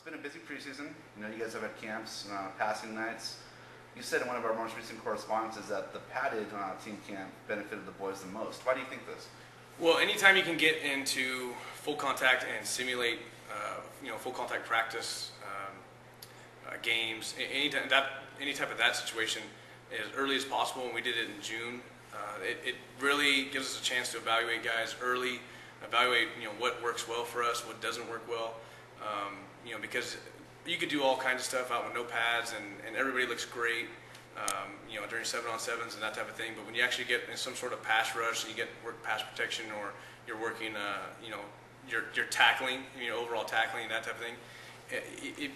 It's been a busy preseason. You know, you guys have had camps, passing nights. You said in one of our most recent correspondences that the padded team camp benefited the boys the most. Why do you think this? Well, anytime you can get into full contact and simulate, full contact practice, games, any type of that situation as early as possible, and we did it in June. It really gives us a chance to evaluate guys early, evaluate what works well for us, what doesn't work well. Because you could do all kinds of stuff out with no pads, and everybody looks great, during 7-on-7s and that type of thing. But when you actually get in some sort of pass rush and you get work pass protection, or you're working, you're tackling, overall tackling, that type of thing.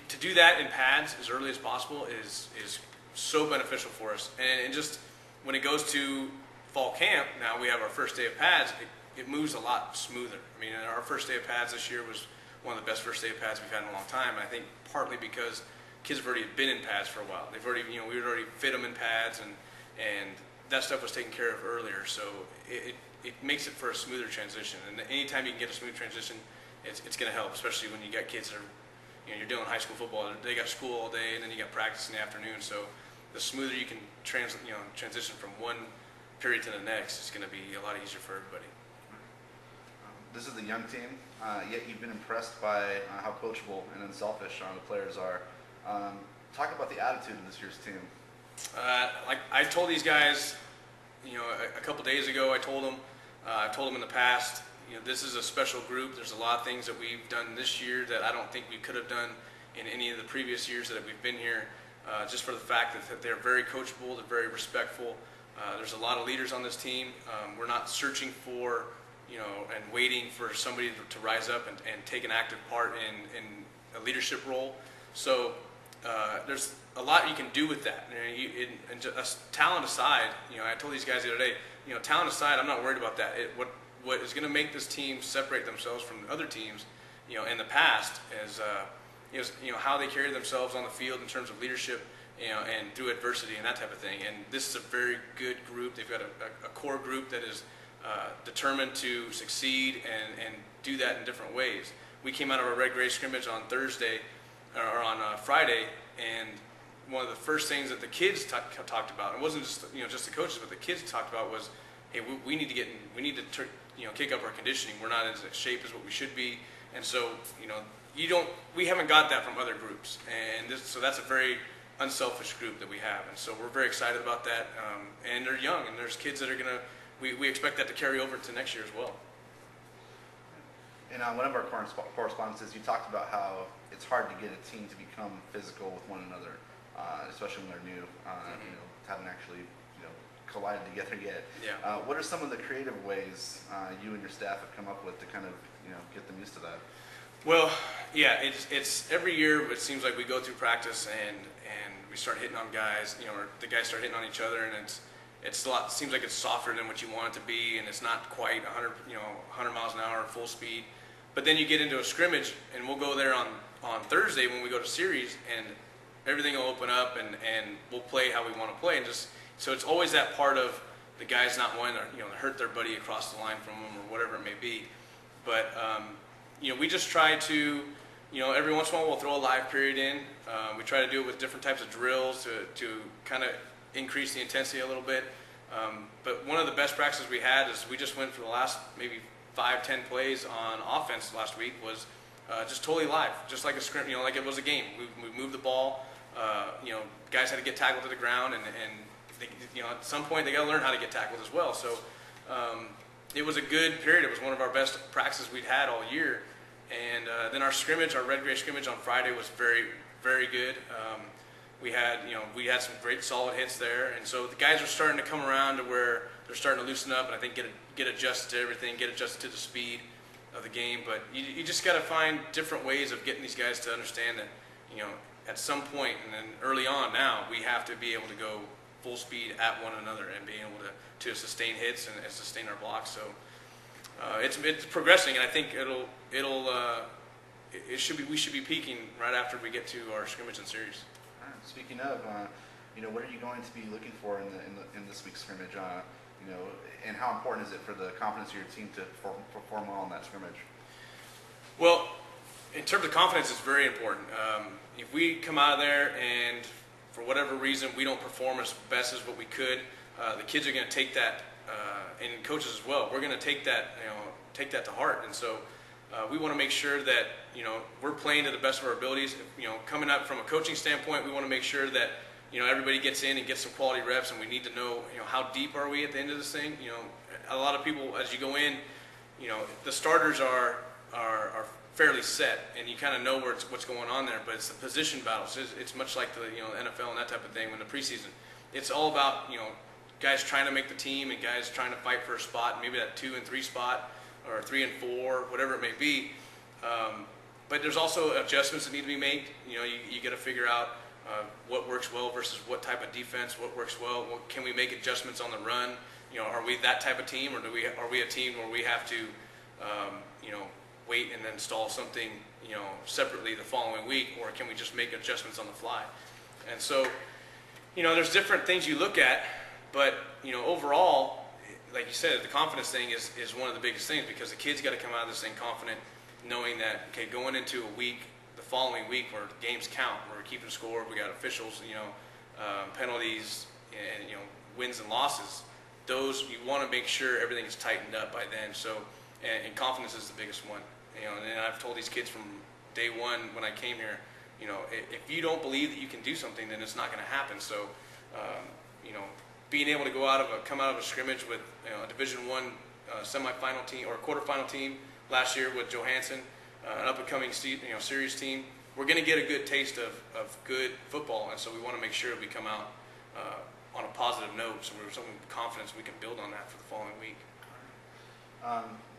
To do that in pads as early as possible is so beneficial for us. And just when it goes to fall camp, now we have our first day of pads, it moves a lot smoother. I mean, our first day of pads this year was one of the best first day of pads we've had in a long time. I think partly because kids have already been in pads for a while. They've already, we would already fit them in pads, and that stuff was taken care of earlier. So it makes it for a smoother transition. And anytime you can get a smooth transition, it's going to help, especially when you got kids that are, you're doing high school football. They got school all day, and then you got practice in the afternoon. So the smoother you can transition from one period to the next, it's going to be a lot easier for everybody. This is the young team, yet you've been impressed by how coachable and unselfish the players are. Talk about the attitude of this year's team. Like I told these guys, a couple days ago, I've told them in the past, this is a special group. There's a lot of things that we've done this year that I don't think we could have done in any of the previous years that we've been here, just for the fact that they're very coachable, they're very respectful. There's a lot of leaders on this team. We're not searching for, and waiting for somebody to rise up and take an active part in a leadership role. So there's a lot you can do with that. And just talent aside, I told these guys the other day, talent aside, I'm not worried about that. What is going to make this team separate themselves from other teams, in the past is how they carry themselves on the field in terms of leadership, and through adversity and that type of thing. And this is a very good group. They've got a core group that is determined to succeed and do that in different ways. We came out of our red gray scrimmage on Thursday, or on Friday, and one of the first things that the kids talked about, it wasn't just the coaches, but the kids talked about was, hey, we need to kick up our conditioning. We're not as shape as what we should be, and so we haven't got that from other groups, and so that's a very unselfish group that we have, and so we're very excited about that. And they're young, and there's kids that are gonna. We expect that to carry over to next year as well. In one of our correspondences, you talked about how it's hard to get a team to become physical with one another, especially when they're new, haven't actually collided together yet. Yeah. What are some of the creative ways you and your staff have come up with to kind of get them used to that? Well, yeah, it's every year. It seems like we go through practice and we start hitting on guys, or the guys start hitting on each other, and it's a lot. Seems like it's softer than what you want it to be, and it's not quite 100 miles an hour full speed. But then you get into a scrimmage, and we'll go there on Thursday when we go to Ceres, and everything will open up, and we'll play how we want to play, and so it's always that part of the guys not wanting to hurt their buddy across the line from them or whatever it may be. But we just try to every once in a while we'll throw a live period in. We try to do it with different types of drills to kind of increase the intensity a little bit. But one of the best practices we had is we just went for the last maybe 5-10 plays on offense last week was just totally live, just like a scrimmage, like it was a game. We moved the ball. Guys had to get tackled to the ground, and they, at some point they got to learn how to get tackled as well. So it was a good period. It was one of our best practices we'd had all year. And then our red gray scrimmage on Friday was very, very good. We had some great solid hits there, and so the guys are starting to come around to where they're starting to loosen up, and I think get adjusted to everything, get adjusted to the speed of the game. But you just got to find different ways of getting these guys to understand that at some point, and then early on now, we have to be able to go full speed at one another and being able to sustain hits and sustain our blocks. So it's progressing, and I think we should be peaking right after we get to our scrimmage in Ceres. Speaking of, what are you going to be looking for in this week's scrimmage? And how important is it for the confidence of your team to perform well in that scrimmage? Well, in terms of confidence, it's very important. If we come out of there and for whatever reason we don't perform as best as what we could, the kids are going to take that, and coaches as well. We're going to take that to heart, and so we want to make sure that we're playing to the best of our abilities. Coming up from a coaching standpoint, we want to make sure that everybody gets in and gets some quality reps, and we need to know how deep are we at the end of this thing. A lot of people, as you go in, the starters are fairly set, and you kind of know what's going on there. But it's the position battles. It's much like the NFL and that type of thing. When the preseason, it's all about guys trying to make the team and guys trying to fight for a spot, maybe that 2 and 3 spot or 3 and 4, whatever it may be. But there's also adjustments that need to be made. You got to figure out what works well versus what type of defense. What works well? Can we make adjustments on the run? Are we that type of team, or are we a team where we have to wait and then install something separately the following week, or can we just make adjustments on the fly? And so there's different things you look at, but overall, like you said, the confidence thing is one of the biggest things, because the kids got to come out of this thing confident, knowing that going into a week, the following week, where games count, where we're keeping score, we got officials, penalties, and wins and losses. Those, you want to make sure everything is tightened up by then. So, and confidence is the biggest one. And I've told these kids from day one when I came here, if you don't believe that you can do something, then it's not going to happen. So, being able to come out of a scrimmage with a Division I semifinal team or quarterfinal team last year with Johansson, an up-and-coming Ceres team, we're going to get a good taste of good football, and so we want to make sure we come out on a positive note, so we're something with confidence we can build on that for the following week.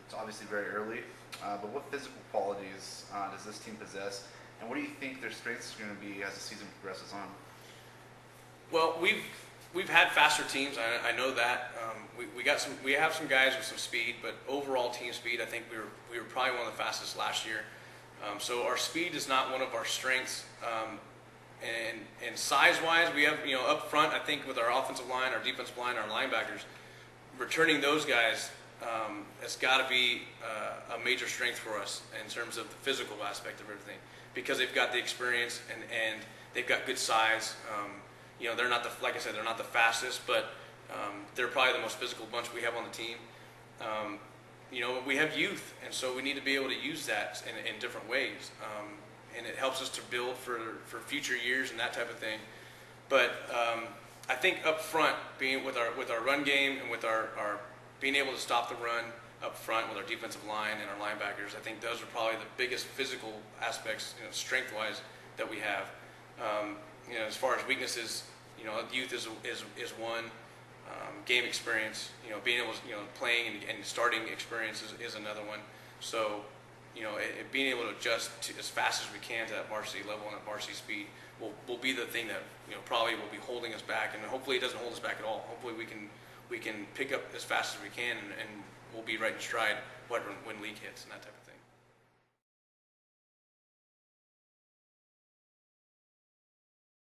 It's obviously very early, but what physical qualities does this team possess, and what do you think their strengths are going to be as the season progresses on? Well, we've had faster teams. I know that. We have some guys with some speed, but overall team speed, I think we were probably one of the fastest last year. So our speed is not one of our strengths. And size-wise, we have up front, I think with our offensive line, our defensive line, our linebackers, returning those guys has got to be a major strength for us in terms of the physical aspect of everything, because they've got the experience and they've got good size. They're not like I said, they're not the fastest, but they're probably the most physical bunch we have on the team. We have youth, and so we need to be able to use that in different ways. And it helps us to build for future years and that type of thing. But I think up front, being with our run game and with our being able to stop the run up front with our defensive line and our linebackers, I think those are probably the biggest physical aspects, strength-wise, that we have. As far as weaknesses, youth is one. Game experience, being able to, playing and starting experience is another one. So, being able to adjust as fast as we can to that varsity level and that varsity speed will be the thing that probably will be holding us back, and hopefully it doesn't hold us back at all. Hopefully we can pick up as fast as we can, and we'll be right in stride when league hits and that type of thing.